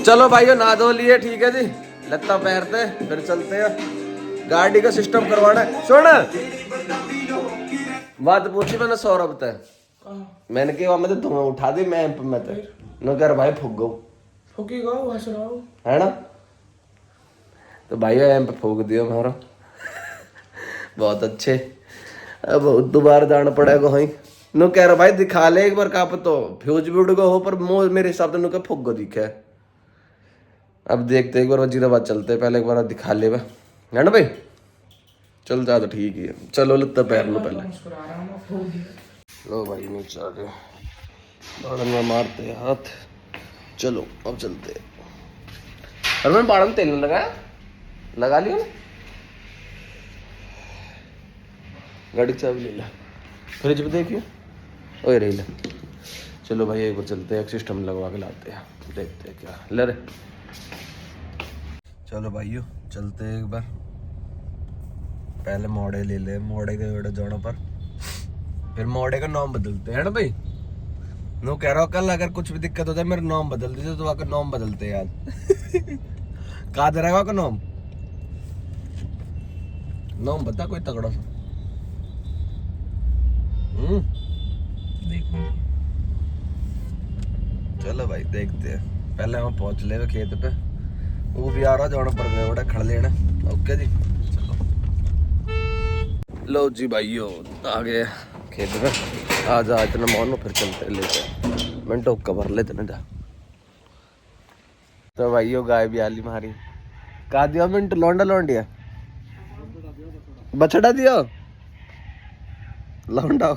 चलो भाइयों नहा धो लिए, ठीक है जी, लत्ता पहनते फिर चलते हैं, गाड़ी का सिस्टम करवाना है। सुन बात पूछी मैंने सौरभ तय, मैंने कहा मैं तो धुआं उठा दी मैं न कर भाई फूक गो है ना, तो भाइयों एम पे फूक दियो हमारा बहुत अच्छे। अब दोबारा जाना पड़ेगा वहीं नो कह रहा भाई दिखा ले एक बार का तो फ्यूज भी उड़ गो हो पर मेरे हिसाब से नो फूक गो दिखा है। अब देखते एक बार वजीराबाद चलते पहले एक बार दिखा ले है ना भाई, चल जा तो ठीक ही है। चलो लत्ता पैर लो पहले, लो भाई नीचे आ गए, बाड़न में मारते हैं हाथ। चलो अब चलते हैं। और मैंने बाड़न में तेल लगाया, लगा लिया ना, गाड़ी की चाबी ले ला, फ्रिज पे देखिए ओए रही ले। चलो भाई एक बार चलते हैं, एक सिस्टम लगवा के लाते हैं, देखते हैं क्या ले रहे। चलो भाइयों चलते हैं एक बार, पहले मोड़े ले ले, मोड़े के वेड़े जाने पर फिर मोड़े का नाम बदलते है ना भाई। नो कह रहा हूँ कल अगर कुछ भी दिक्कत हो जाए मेरा नाम बदल दीजिए, तो आकर नाम बदलते हैं यार कहा दे रहेगा का नाम, नाम बता कोई तगड़ा सा। चलो भाई देखते हैं, पहले हम पहुंच ले खेत पे, वो भी आ रहा जाना पर गए बड़ा खड़ लेना। ओके जी चलो, लो जी भाइयों आ गए खेत पे, आ जा इतना मानो फिर चलते लेते मिनटों कवर लेते ना जा। तो भाइयों गाय भी आली मारी का दिया मिनट लौंडा लौंडिया बछड़ा दियो लौंडा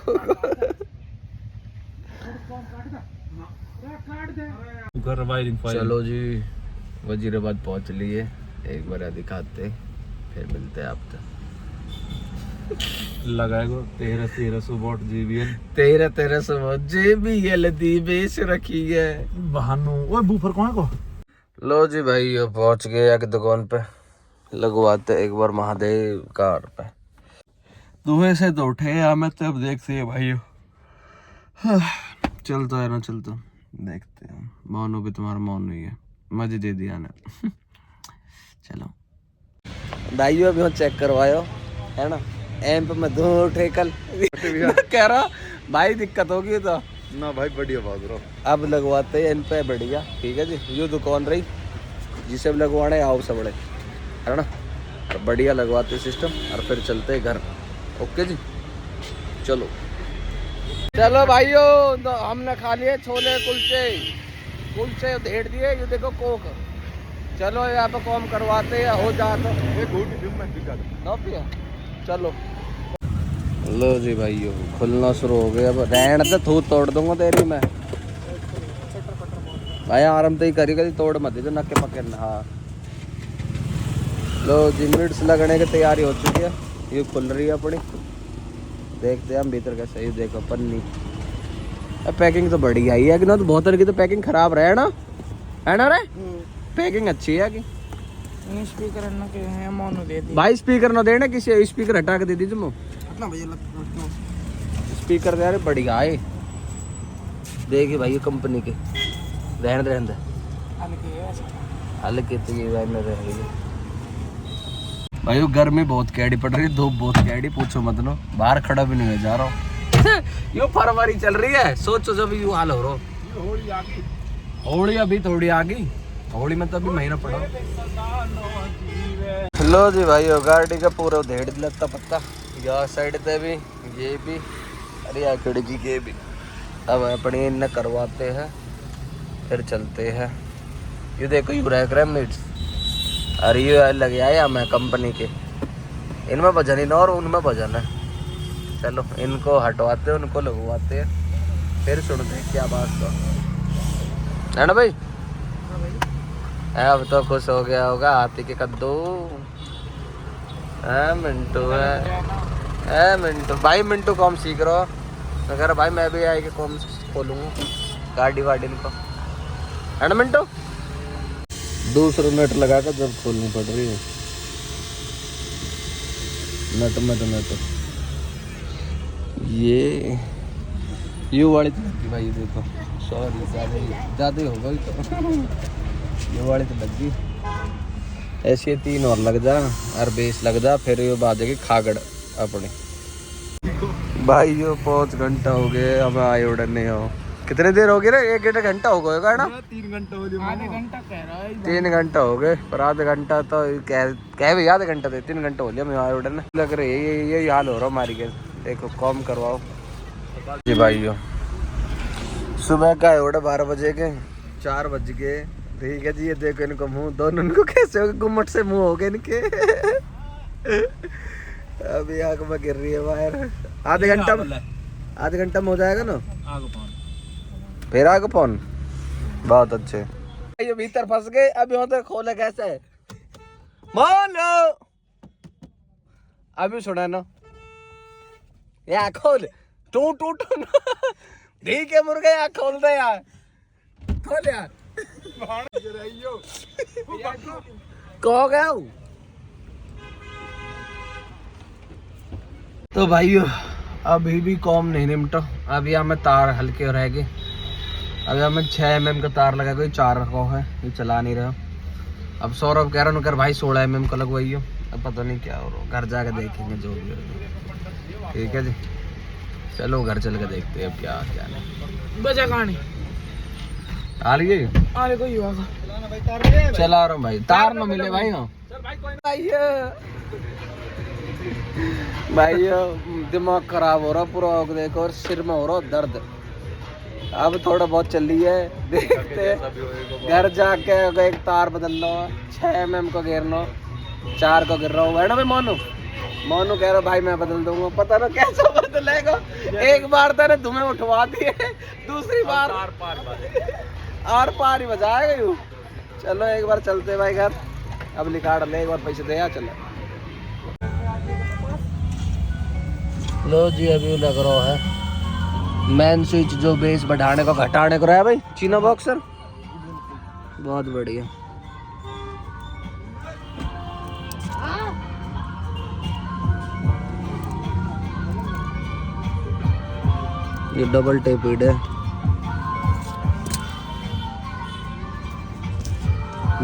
चलो जी वजीराबाद पहुंच लिए, एक बार दिखाते फिर मिलते हैं आपसे। लगाएगा 1300 वॉट JBL 1300 JBL दी बेच रखी है बहानो। ओए बूफर कौन को। लो जी भाई ये पहुंच गए एक दुकान पे, लगवाते एक बार महादेव कार पे। दुहे से तो उठे हमें तब देखते हैं भाई। चलता है ना चलता, देखते हैं मानो भी तुम्हारा मौन नहीं है, मजे दे दिया ना चलो दाइयो अभी चेक करवायो है ना, एम्प में दो उठे कल कह रहा भाई दिक्कत होगी तो ना भाई बढ़िया बात रहो, अब लगवाते हैं इन पे बढ़िया, ठीक है जी। ये दुकान रही जिसे भी लगवाने आओ सबड़े है ना, बढ़िया लगवाते सिस्टम और फिर चलते घर। ओके जी चलो। चलो भाइयों तो हमने खा लिए छोले कुलचे, कुलचे ढेर दिए, ये देखो कोक। चलो यहाँ पे कॉम करवाते हैं हो जा तो चलो। लो जी भाइयों खुलना शुरू हो गया, अब रहन से थू तोड़ दूंगा तेरी मैं भाई, आराम तो ही करी करी तोड़ मत जो नक्के पके ना। हाँ लो जी मिनट्स लगने की तैयारी हो चुकी है, ये खुल रही है अपनी, देखते हैं हम भीतर कैसे। ये देखो पन्नी, पैकिंग तो बढ़िया ही है कि ना, तो बहुत तरह की तो पैकिंग खराब रहे ना है ना रे, पैकिंग अच्छी है कि स्पीकर ना के है मोनो दे दी भाई, स्पीकर ना देना किसी, स्पीकर हटा के दे दीजिए मो स्पीकर यार बढ़िया है, देखिए भाई ये कंपनी के रहन दे हल्के तो ये रहेगी भाई। वो गर्मी बहुत कैडी पड़ रही है, धूप बहुत कैडी पूछो मत नो, बाहर खड़ा भी नहीं है जा रहा हूँ यो फरवरी चल रही है, सोचो जब यू हाल हो रहा। होली अभी थोड़ी आ गई, होली में तो अभी महीना पड़ा। लो जी भाई गाड़ी का पूरा धेड़ लगता पत्ता, यहाँ साइड पे भी ये भी, अरे यार खिड़की के भी। अब अपने इन्हें करवाते हैं फिर चलते हैं। ये देखो यू रैम नीड्स, अरे ये लगे आया मैं कंपनी के, इनमें वजन ही ना और उनमें वजन है। चलो इनको हटवाते हैं उनको लगवाते हैं फिर सुनते हैं क्या बात तो है ना भाई। अब तो खुश हो गया होगा हाथी के कद्दू मिंटू है मिंटू भाई, मिंटू कॉम सीख रहा हो अगर भाई, मैं भी आए कि कॉम खोलूँगा गाड़ी वाड़ी को है ना मिंटू। दूसरा नट लगा कर जब खोलनी पड़ रही है नट में तो नट ये यू वाली थी भाई, देखो सॉरी ज़्यादा ही होगा ही तो ये वाली तो लग गई। ऐसे 3 और लग जा और 20 लग जा, फिर ये बाजेगी खागड़ अपनी। भाई यो 5 घंटा हो गए, अब आए उड़ने हो। कितने देर हो गई रे? 1 घंटा हो गया ना? 3 घंटा हो गया, आधे घंटा कह रहा है। 3 घंटा हो गए, पर आधा घंटा तो कह भी आधे घंटा थे, 3 घंटा हो गया मैं आए उड़ने। लग रही है ये हाल हो रहा हमारी के। देखो कॉम करवाओ जी भाइयों। सुबह का है उड़ा 12 बजे के, 4 बज गए। ठीक है जी, ये देखो इनको मुंह, दोनों इनको कैसे हो गए, गुम्मट से मुंह हो गए इनके। अभी आग में गिर रही है बाहर। आधे घंटा में हो जाएगा ना? फिर आग पौन। बहुत अच्छे। ये भीतर फंस गए, अभी होते खोले कैसे? मानो अभी सुना ना, या खोल टू टू टू। ठीक है मुर्गे, या खोल दे यार, खोल यार। कहो गया हूँ। तो भाइयों अभी भी कॉम नहीं निपटा। अभी हमें तार हल्के रह गए। अभी हमें 6 mm का तार लगा, कोई 4 को है, ये चला नहीं रहा। अब सौरभ कह रहा कर भाई 16 mm का लगवाइयो। अब पता नहीं क्या हो रहा, घर जाके देखेंगे जो भी होगा। ठीक है जी, चलो घर चल के देखते हैं अब क्या क्या नहीं। बजा कहानी आ रही है, अरे कोई हुआ चला रहा हूँ भाई, तार ना मिले भाई। हाँ भाई दिमाग खराब हो रहा पूरा, देखो, और सिर में हो रहा दर्द। अब थोड़ा बहुत चल रही है, देखते घर जाके एक तार बदल लो। 6 mm को गिर लो, 4 को गिर रहा हूँ है ना भाई। मोनू कह रहा भाई मैं बदल दूंगा, पता ना कैसा बदलेगा। एक बार तो तुम्हें उठवा दिए, दूसरी बार आर पार ही बजाएगा यूं। चलो एक बार चलते भाई घर, अब निकाल ले एक बार पैसे दे यार। चलो लो जी, अभी लग रहा है मेन स्विच जो बेस बढ़ाने को घटाने को रहा है भाई। चीना बॉक्सर बहुत बढ़िया। ये डबल टेपिड है,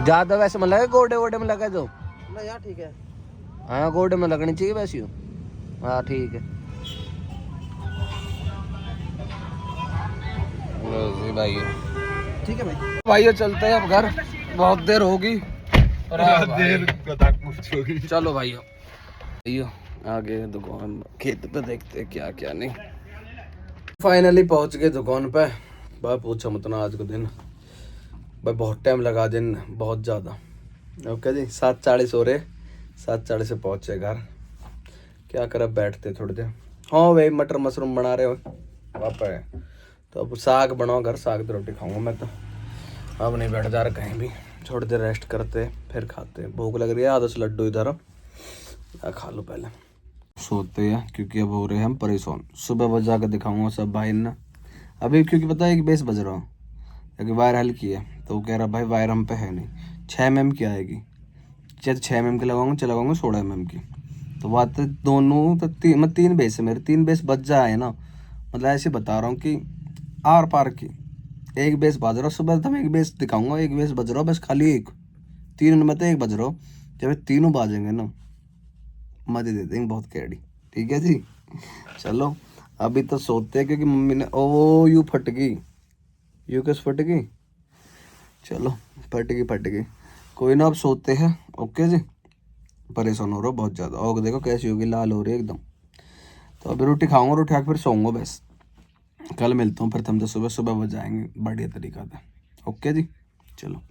ज्यादा वैसे में लगे, गोडे वोडे में लगे जो ना यार। ठीक है, हाँ गोडे में लगनी चाहिए वैसे। हाँ ठीक है भाई, ठीक है भाई। भाइयों चलते हैं अब घर, बहुत देर होगी। चलो भाइयों आगे दुकान खेत पे देखते हैं क्या क्या नहीं। फाइनली पहुंच गए दुकान पे। भाई पूछो मत ना, आज का दिन भाई बहुत टाइम लगा, दिन बहुत ज़्यादा। ओके जी, 7:40 हो रहे, 7:40 से पहुंचे घर। क्या कर, बैठते थोड़ी देर। हाँ भाई मटर मशरूम बना रहे हो पापा, तो अब साग बनाओ घर, साग तो रोटी खाऊंगा मैं तो। अब नहीं बैठ जा रहा कहीं भी, थोड़ी देर रेस्ट करते फिर खाते। भूख लग रही है, आधा से लड्डू इधर खा लो पहले, सोते हैं क्योंकि अब हो रहे हैं हम परेशान। सुबह बजा के दिखाऊंगा सब भाई ने अभी, क्योंकि पता है कि बेस बज रहा हूँ, क्योंकि वायर हल्की है। तो वो कह रहा भाई वायर हम पे है नहीं, 6 mm की आएगी। चाहे 6 mm की लगाऊंगा, चला लगाऊंगा 16 mm की। तो बात दोनों तो 3 बेस है मेरे, 3 बेस बच जाए ना। मतलब ऐसे बता रहा हूँ कि आर पार की एक बेस बज रहा, सुबह तो मैं एक बेस दिखाऊंगा, एक बेस बज रहा बस, खाली एक। 3 में तो एक बज रहा, जब तीनों बाजेंगे ना मजे दे देंगे बहुत कैडी। ठीक है जी, चलो अभी तो सोते हैं क्योंकि मम्मी ने ओ यू फट गई, यू किस फट गई। चलो फट गई, कोई ना, अब सोते हैं। ओके जी, परेशान हो रहा बहुत ज़्यादा। और देखो कैसी होगी, लाल हो रही है एकदम। तो अभी रोटी खाऊंगा, रोटी खा फिर सोऊंगा बस। कल मिलता हूँ फिर, तुम तो सुबह बजाएंगे बढ़िया तरीका से। ओके जी, चलो।